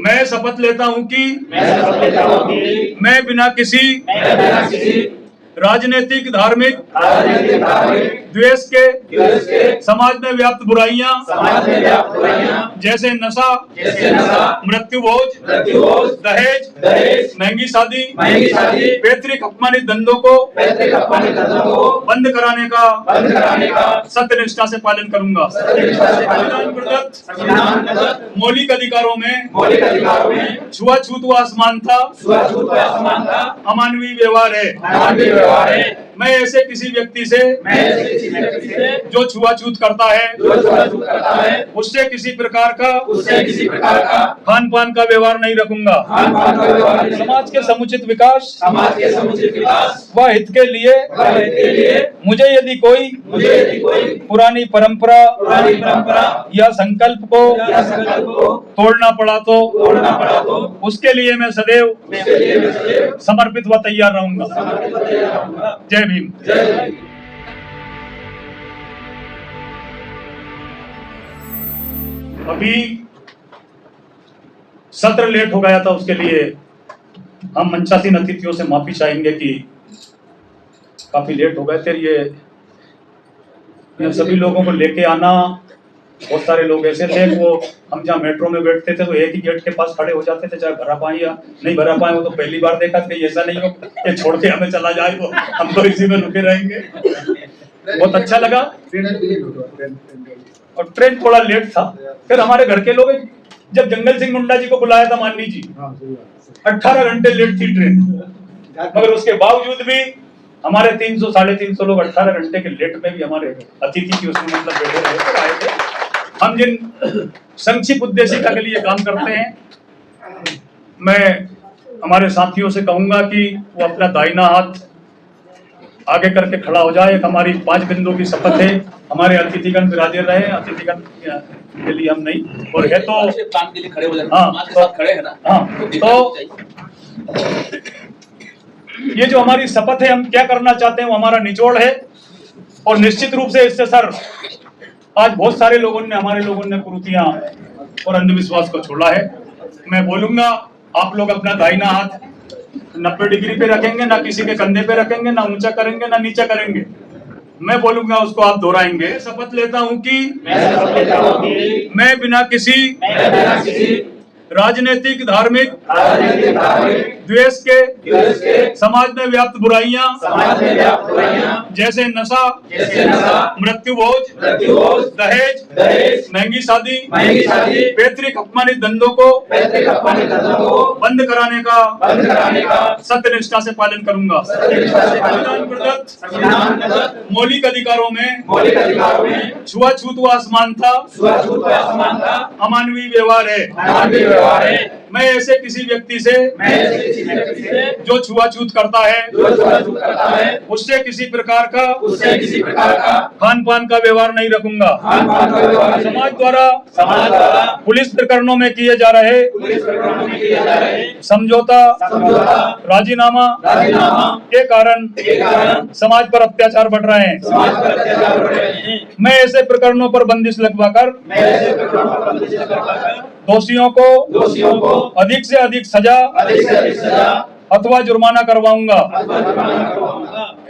मैं शपथ लेता हूं कि मैं बिना किसी राजनीतिक धार्मिक द्वेष के समाज में व्याप्त बुराइयां जैसे नशा, मृत्युभोज, दहेज, महंगी शादी, पैतृक अपमानित धंधों को बंद कराने का सत्यनिष्ठा से पालन करूंगा। संविधान प्रदत्त मौलिक अधिकारों में छुआछूत व असमानता अमानवीय व्यवहार है। मैं ऐसे किसी व्यक्ति से जो छुआछूत करता है उससे किसी प्रकार का खान पान का व्यवहार नहीं रखूंगा। समाज के समुचित विकास व हित के लिए मुझे यदि कोई पुरानी परंपरा या संकल्प को तोड़ना पड़ा तो उसके लिए मैं सदैव समर्पित व तैयार रहूंगा। जय भीम। अभी सत्र लेट हो गया था, उसके लिए हम मंचासीन अतिथियों से माफी चाहेंगे कि काफी लेट हो गए थे। ये सभी लोगों को लेके आना, बहुत सारे लोग ऐसे थे वो हम जहाँ मेट्रो में बैठते थे तो एक ही गेट के पास खड़े हो जाते थे, चाहे भरा पाए या नहीं भरा पाए। वो तो पहली बार देखा था, ऐसा नहीं हो कि छोड़ के हमें चला जाए, वो हम तो इसी में रुके रहेंगे। बहुत अच्छा लगा। और ट्रेन थोड़ा लेट था। फिर हमारे घर के लोग जब जंगल सिंह मुंडा जी को बुलाया था माननी जी, 18 घंटे लेट थी ट्रेन, मगर उसके बावजूद भी हमारे 300 साढ़े 300 लोग 18 घंटे के लेट में भी हमारे अतिथि की उसमें मतलब बैठे रहे आए थे। हम जिन संक्षिप्त उद्देशिका के लिए काम करते हैं, मैं हमारे साथियों से कहूंगा कि वो अपना दाहिना हाथ आगे करके खड़ा हो जाए। एक हमारी 5 बिंदु की शपथ है। हमारे अतिथिगण विराजे रहे, अतिथिगण के लिए हम नहीं और है तो काम के लिए खड़े हो जाए। हाँ, खड़े हैं ना। हाँ, तो ये जो हमारी शपथ है, हम क्या करना चाहते हैं वो हमारा निचोड़ है। और निश्चित रूप से इससे सर आज बहुत सारे लोगों ने, हमारे लोगों ने कुरीतियां और अंधविश्वास को छोड़ा है। मैं बोलूंगा आप लोग अपना दाहिना हाथ 90 डिग्री पे रखेंगे, ना किसी के कंधे पे रखेंगे, ना ऊंचा करेंगे ना नीचा करेंगे। मैं बोलूंगा उसको आप दोहराएंगे। शपथ लेता हूं कि मैं बिना किसी राजनीतिक धार्मिक द्वेष के समाज में व्याप्त बुराइयां जैसे नशा, मृत्युभोज, दहेज, महंगी शादी, पैतृक अपमानित धंधों को बंद कराने का सत्यनिष्ठा से पालन करूंगा। संविधान प्रदत्त मौलिक अधिकारों में छुआछूत व असमानता अमानवीय व्यवहार है। मैं ऐसे किसी व्यक्ति से जो छुआछूत करता है उससे किसी प्रकार का खान पान का व्यवहार नहीं रखूंगा। समाज द्वारा पुलिस प्रकरणों में किए जा रहे समझौता राजीनामा के कारण समाज पर अत्याचार बढ़ रहे हैं। मैं ऐसे प्रकरणों पर बंदिश लगवाकर दोषियों को अधिक से अधिक सजा अथवा जुर्माना करवाऊंगा।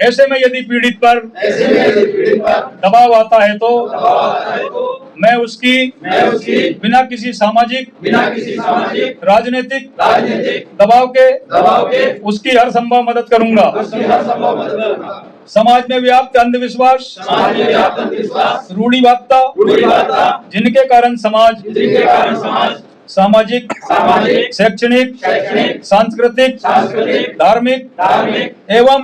ऐसे में यदि पीड़ित पर दबाव आता है तो मैं उसकी बिना किसी सामाजिक राजनीतिक दबाव के उसकी हर संभव मदद करूंगा। समाज में व्याप्त अंधविश्वास, रूढ़िवादिता जिनके कारण समाज सामाजिक, शैक्षणिक, सांस्कृतिक, धार्मिक एवं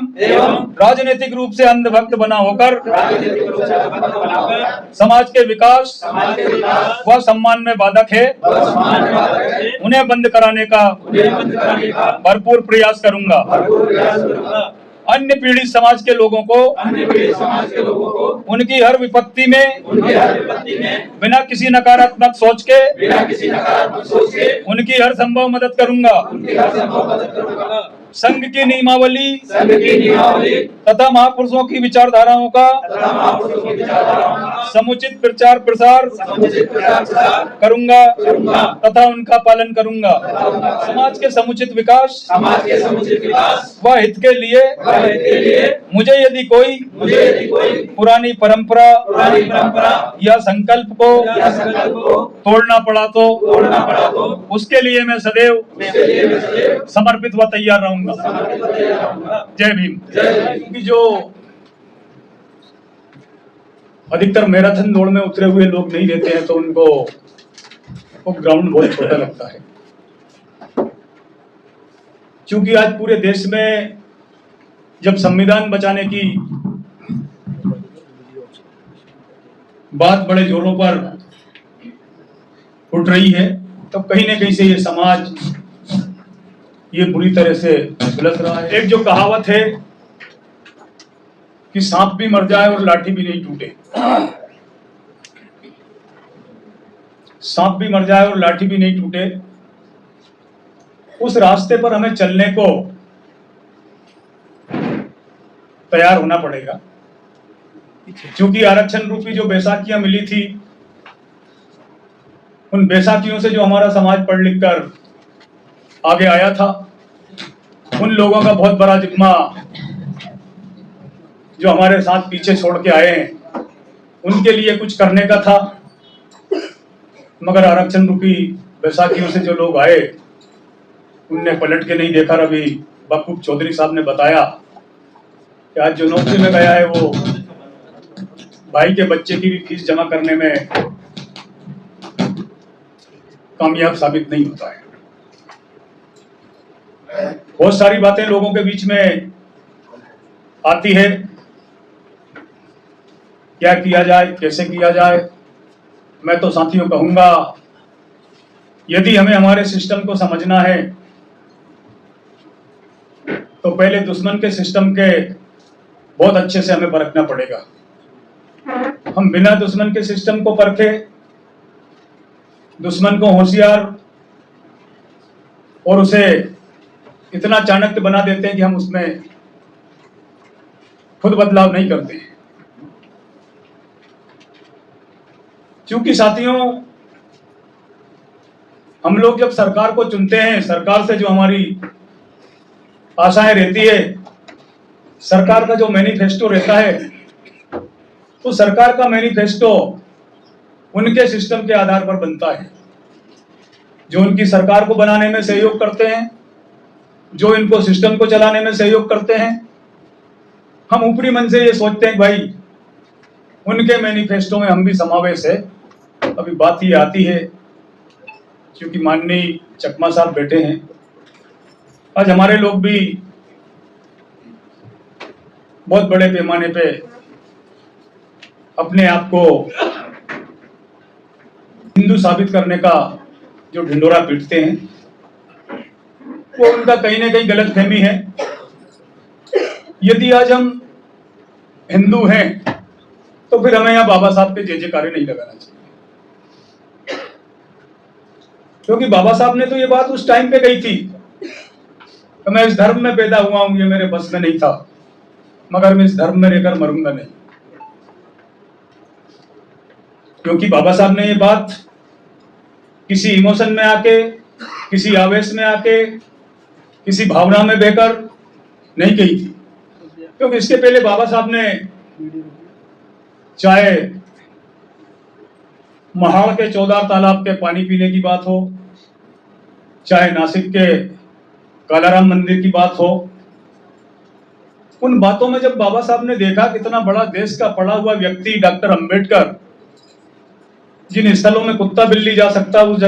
राजनीतिक रूप से अंधभक्त बना होकर समाज के विकास व सम्मान में बाधक है, उन्हें बंद कराने का भरपूर प्रयास करूंगा। अन्य पीड़ित समाज के लोगों को उनकी हर विपत्ति में बिना किसी नकारात्मक सोच के उनकी हर संभव मदद करूंगा। संघ की नियमावली तथा महापुरुषों की विचारधाराओं का समुचित प्रचार प्रसार करूंगा तथा उनका पालन करूंगा। समाज के समुचित विकास व हित के लिए मुझे यदि कोई पुरानी परंपरा या संकल्प को तोड़ना पड़ा तो उसके लिए मैं सदैव समर्पित व तैयार रहूंगा। जय भीम। क्योंकि जो अधिकतर मैराथन दौड़ में उतरे हुए लोग नहीं रहते हैं तो उनको वो ग्राउंड बहुत छोटा लगता है। क्योंकि आज पूरे देश में जब संविधान बचाने की बात बड़े जोरों पर उठ रही है तो कहीं न कहीं से ये समाज ये बुरी तरह से झुलस रहा है। एक जो कहावत है कि सांप भी मर जाए और लाठी भी नहीं टूटे, सांप भी मर जाए और लाठी भी नहीं टूटे, उस रास्ते पर हमें चलने को तैयार होना पड़ेगा। क्योंकि आरक्षण रूपी जो बैसाखियां मिली थी, उन बैसाखियों से जो हमारा समाज पढ़ लिख कर आगे आया था, उन लोगों का बहुत बड़ा जिम्मा जो हमारे साथ पीछे छोड़ के आए हैं उनके लिए कुछ करने का था। मगर आरक्षण रूपी बैसाखियों से जो लोग आए उनने पलट के नहीं देखा। रवि बकूब चौधरी साहब ने बताया कि आज जो नौकरी में गया है वो भाई के बच्चे की भी फीस जमा करने में कामयाब साबित नहीं होता है। बहुत सारी बातें लोगों के बीच में आती है, क्या किया जाए, कैसे किया जाए। मैं तो साथियों कहूंगा, यदि हमें हमारे सिस्टम को समझना है तो पहले दुश्मन के सिस्टम के बहुत अच्छे से हमें परखना पड़ेगा। हम बिना दुश्मन के सिस्टम को परखे, दुश्मन को होशियार और उसे इतना चाणक्य बना देते हैं कि हम उसमें खुद बदलाव नहीं करते। क्योंकि साथियों, हम लोग जब सरकार को चुनते हैं, सरकार से जो हमारी आशाएं रहती है, सरकार का जो मैनिफेस्टो रहता है, तो सरकार का मैनिफेस्टो उनके सिस्टम के आधार पर बनता है। जो उनकी सरकार को बनाने में सहयोग करते हैं, जो इनको सिस्टम को चलाने में सहयोग करते हैं, हम ऊपरी मन से ये सोचते हैं भाई उनके मैनिफेस्टो में हम भी समावेश है। अभी बात ये आती है, क्योंकि माननीय चकमा साहब बैठे हैं, आज हमारे लोग भी बहुत बड़े पैमाने पे अपने आप को हिंदू साबित करने का जो ढिंडोरा पीटते हैं, वो उनका कहीं ना कहीं गलतफहमी है। यदि आज हम हिंदू हैं तो फिर हमें यहाँ बाबा साहब के जय जयकारे नहीं लगाना चाहिए, क्योंकि बाबा साहब ने तो ये बात उस टाइम पे कही थी कि मैं इस धर्म में पैदा हुआ हूं, ये मेरे बस में नहीं था, मगर मैं इस धर्म में रहकर मरूंगा नहीं। क्योंकि बाबा साहब ने ये बात किसी इमोशन में आके, किसी आवेश में आके, किसी भावना में बहकर नहीं कही थी। क्योंकि इसके पहले बाबा साहब ने चाहे महाड़ के 14 तालाब के पानी पीने की बात हो, चाहे नासिक के कालाराम मंदिर की बात हो, उन बातों में जब बाबा साहब ने देखा कितना बड़ा देश का पढ़ा हुआ व्यक्ति डॉक्टर अंबेडकर जिन स्थलों में कुत्ता बिल्ली जा सकता उस